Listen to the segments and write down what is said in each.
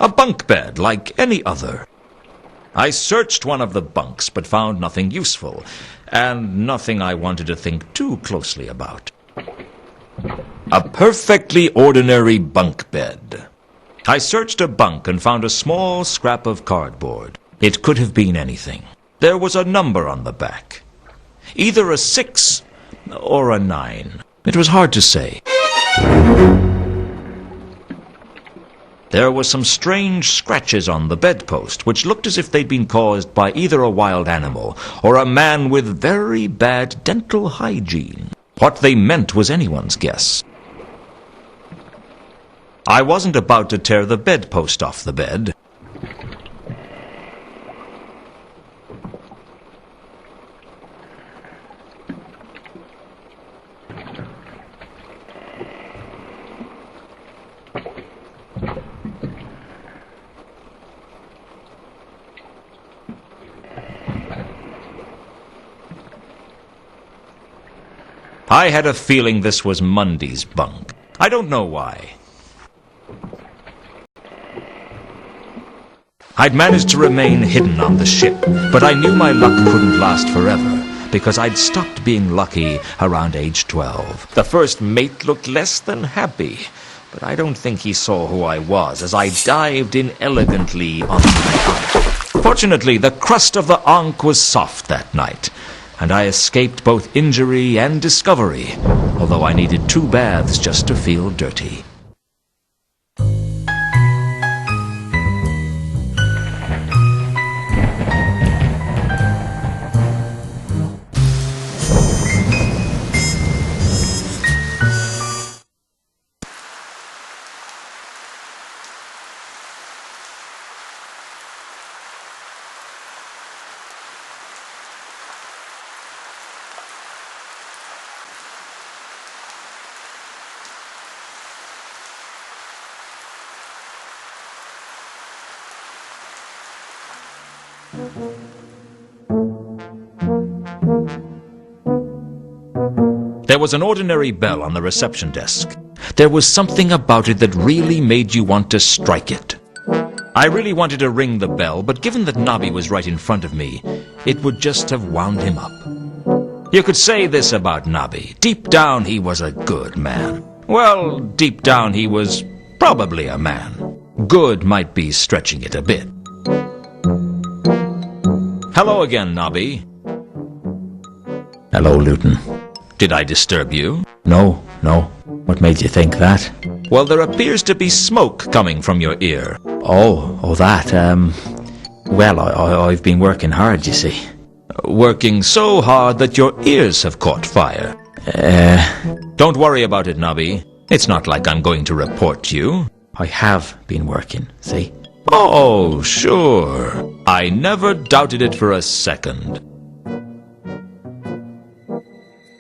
A bunk bed like any other. I searched one of the bunks, but found nothing useful, and nothing I wanted to think too closely about. A perfectly ordinary bunk bed. I searched a bunk and found a small scrap of cardboard. It could have been anything. There was a number on the back. Either a 6 or a 9. It was hard to say. There were some strange scratches on the bedpost, which looked as if they'd been caused by either a wild animal or a man with very bad dental hygiene. What they meant was anyone's guess. I wasn't about to tear the bedpost off the bed. I had a feeling this was Mundy's bunk. I don't know why. I'd managed to remain hidden on the ship, but I knew my luck couldn't last forever, because I'd stopped being lucky around age 12. The first mate looked less than happy, but I don't think he saw who I was as I dived in elegantly on my ankh. Fortunately, the crust of the ankh was soft that night, and I escaped both injury and discovery, although I needed 2 baths just to feel dirty. There was an ordinary bell on the reception desk. There was something about it that really made you want to strike it. I really wanted to ring the bell, but given that Nobby was right in front of me, it would just have wound him up. You could say this about Nobby. Deep down, he was a good man. Well, deep down, he was probably a man. Good might be stretching it a bit. Hello again, Nobby. Hello, Lewton. Did I disturb you? No. What made you think that? Well, there appears to be smoke coming from your ear. Oh, that, well, I've been working hard, you see. Working so hard that your ears have caught fire. Don't worry about it, Nobby. It's not like I'm going to report you. I have been working, see? Oh, sure. I never doubted it for a second.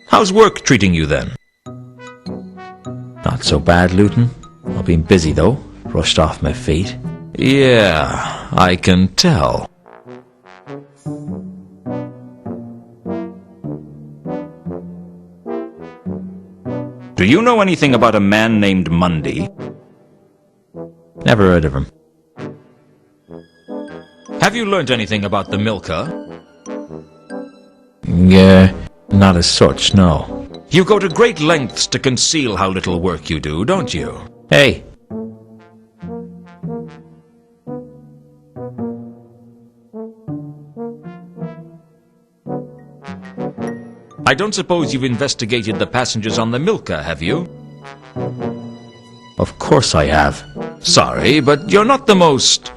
How's work treating you then? Not so bad, Lewton. I've been busy, though. Rushed off my feet. Yeah, I can tell. Do you know anything about a man named Mundy? Never heard of him. Have you learnt anything about the Milka? Yeah, not as such, no. You go to great lengths to conceal how little work you do, don't you? Hey! I don't suppose you've investigated the passengers on the Milka, have you? Of course I have. Sorry, but you're not the most,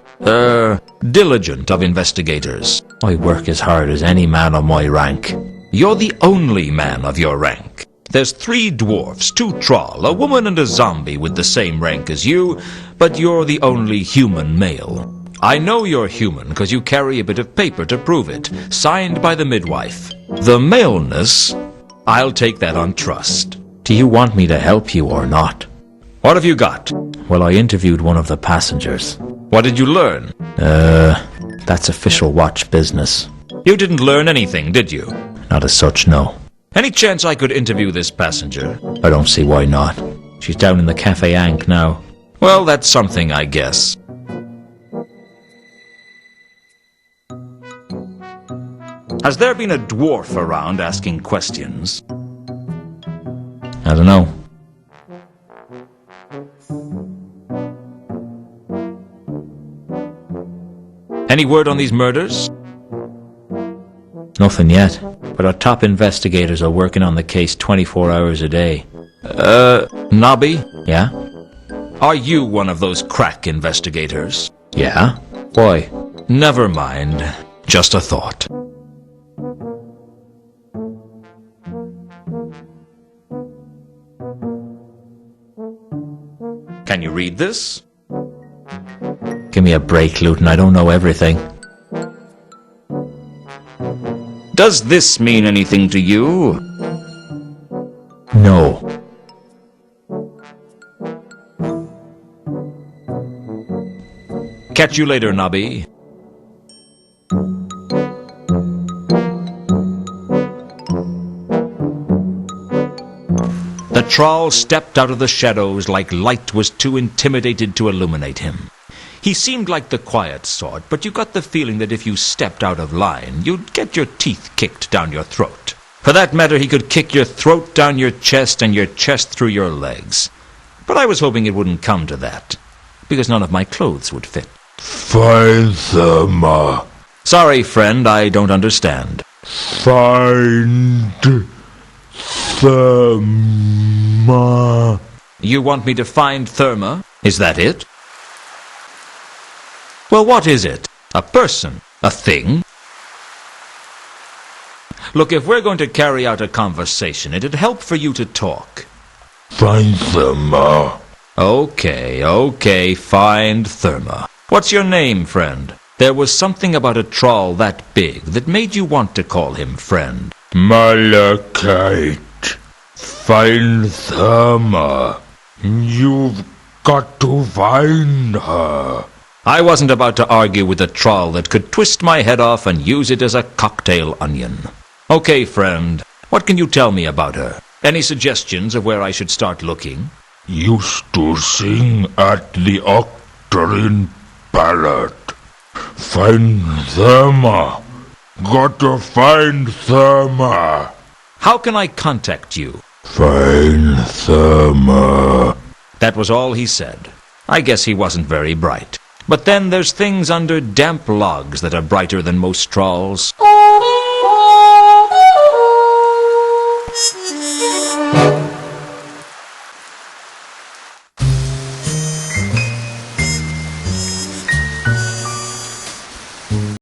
diligent of investigators. I work as hard as any man of my rank. You're the only man of your rank. There's 3 dwarfs, 2 troll, a woman and a zombie with the same rank as you, but you're the only human male. I know you're human because you carry a bit of paper to prove it, signed by the midwife. The maleness, I'll take that on trust. Do you want me to help you or not? What have you got? Well, I interviewed one of the passengers. What did you learn? That's official watch business. You didn't learn anything, did you? Not as such, no. Any chance I could interview this passenger? I don't see why not. She's down in the Cafe Ankh now. Well, that's something, I guess. Has there been a dwarf around asking questions? I don't know. Any word on these murders? Nothing yet. But our top investigators are working on the case 24 hours a day. Nobby? Yeah? Are you one of those crack investigators? Yeah? Why? Never mind. Just a thought. Can you read this? Give me a break, Lewton. I don't know everything. Does this mean anything to you? No. Catch you later, Nobby. The troll stepped out of the shadows like light was too intimidated to illuminate him. He seemed like the quiet sort, but you got the feeling that if you stepped out of line, you'd get your teeth kicked down your throat. For that matter, he could kick your throat down your chest and your chest through your legs. But I was hoping it wouldn't come to that, because none of my clothes would fit. Find Therma. Sorry, friend, I don't understand. Find Therma. You want me to find Therma? Is that it? Well, what is it? A person? A thing? Look, if we're going to carry out a conversation, it'd help for you to talk. Find Therma. Okay, find Therma. What's your name, friend? There was something about a troll that big that made you want to call him friend. Malachite. Find Therma. You've got to find her. I wasn't about to argue with a troll that could twist my head off and use it as a cocktail onion. Okay, friend, what can you tell me about her? Any suggestions of where I should start looking? Used to sing at the Octarine Ballad. Find Therma. Got to find Therma. How can I contact you? Find Therma. That was all he said. I guess he wasn't very bright. But then there's things under damp logs that are brighter than most trolls.